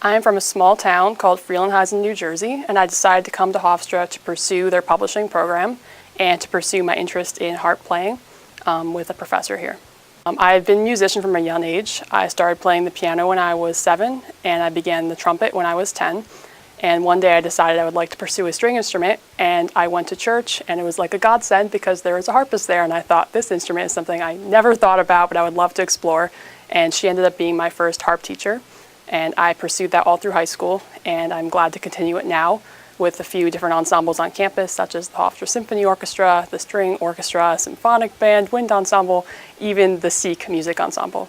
I am from a small town called Frelinghuysen, New Jersey, and I decided to come to Hofstra to pursue their publishing program and to pursue my interest in harp playing with a professor here. I have been a musician from a young age. I started playing the piano when I was 7, and I began the trumpet when I was 10. And one day I decided I would like to pursue a string instrument, and I went to church, and it was like a godsend because there was a harpist there, and I thought this instrument is something I never thought about, but I would love to explore. And she ended up being my first harp teacher, and I pursued that all through high school, and I'm glad to continue it now with a few different ensembles on campus, such as the Hofstra Symphony Orchestra, the String Orchestra, Symphonic Band, Wind Ensemble, even the Sikh Music Ensemble.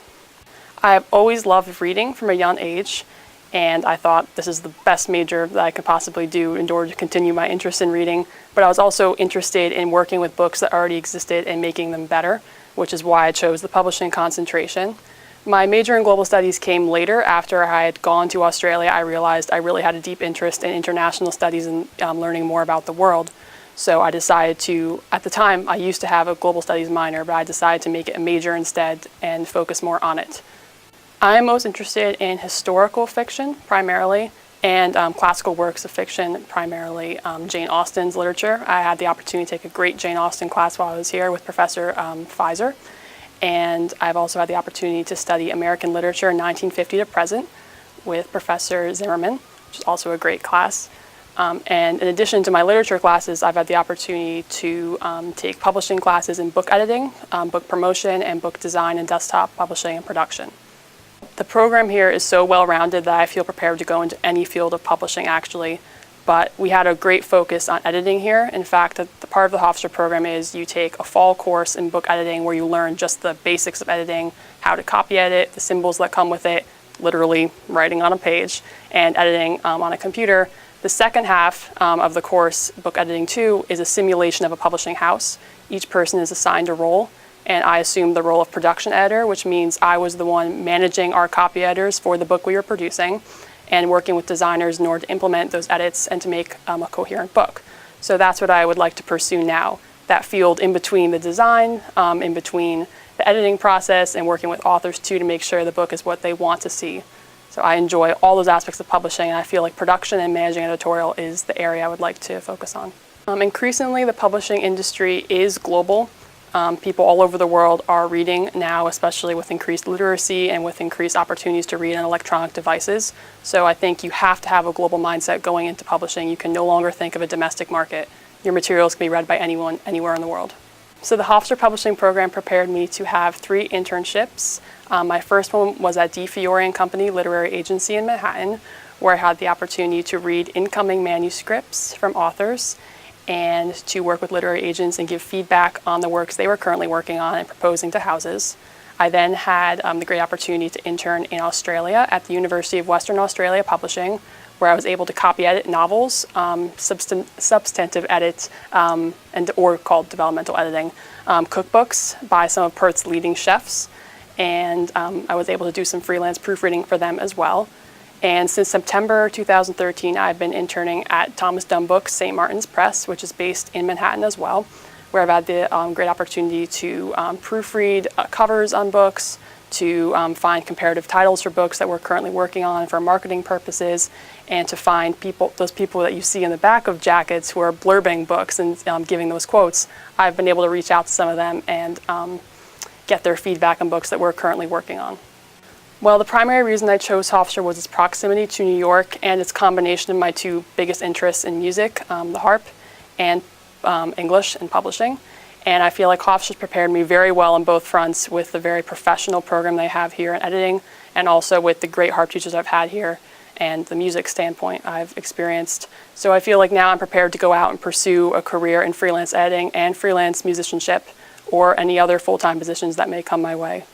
I have always loved reading from a young age, and I thought this is the best major that I could possibly do in order to continue my interest in reading. But I was also interested in working with books that already existed and making them better, which is why I chose the publishing concentration. My major in global studies came later. After I had gone to Australia, I realized I really had a deep interest in international studies and learning more about the world. So I decided to, at the time, I used to have a global studies minor, but I decided to make it a major instead and focus more on it. I am most interested in historical fiction, primarily, and classical works of fiction, primarily Jane Austen's literature. I had the opportunity to take a great Jane Austen class while I was here with Professor Pfizer, and I've also had the opportunity to study American literature in 1950 to present with Professor Zimmerman, which is also a great class. And in addition to my literature classes, I've had the opportunity to take publishing classes in book editing, book promotion, and book design and desktop publishing and production. The program here is so well-rounded that I feel prepared to go into any field of publishing, actually. But we had a great focus on editing here. In fact, the part of the Hofstra program is you take a fall course in book editing where you learn just the basics of editing, how to copy edit, the symbols that come with it, literally writing on a page, and editing on a computer. The second half of the course, Book Editing 2, is a simulation of a publishing house. Each person is assigned a role, and I assumed the role of production editor, which means I was the one managing our copy editors for the book we were producing and working with designers in order to implement those edits and to make a coherent book. So that's what I would like to pursue now, that field in between the design, in between the editing process, and working with authors too to make sure the book is what they want to see. So I enjoy all those aspects of publishing, and I feel like production and managing editorial is the area I would like to focus on. Increasingly, the publishing industry is global. People all over the world are reading now, especially with increased literacy and with increased opportunities to read on electronic devices. So I think you have to have a global mindset going into publishing. You can no longer think of a domestic market. Your materials can be read by anyone, anywhere in the world. So the Hofstra Publishing Program prepared me to have 3 internships. My first one was at D. Fiore & Company Literary Agency in Manhattan, where I had the opportunity to read incoming manuscripts from authors and to work with literary agents and give feedback on the works they were currently working on and proposing to houses. I then had the great opportunity to intern in Australia at the University of Western Australia Publishing, where I was able to copy edit novels, substantive edit, or called developmental editing, cookbooks by some of Perth's leading chefs, and I was able to do some freelance proofreading for them as well. And since September 2013, I've been interning at Thomas Dunn Books, St. Martin's Press, which is based in Manhattan as well, where I've had the great opportunity to proofread covers on books, to find comparative titles for books that we're currently working on for marketing purposes, and to find those people that you see in the back of jackets who are blurbing books and giving those quotes. I've been able to reach out to some of them and get their feedback on books that we're currently working on. Well, the primary reason I chose Hofstra was its proximity to New York and its combination of my 2 biggest interests in music, the harp, and English and publishing. And I feel like Hofstra prepared me very well on both fronts with the very professional program they have here in editing, and also with the great harp teachers I've had here and the music standpoint I've experienced. So I feel like now I'm prepared to go out and pursue a career in freelance editing and freelance musicianship or any other full-time positions that may come my way.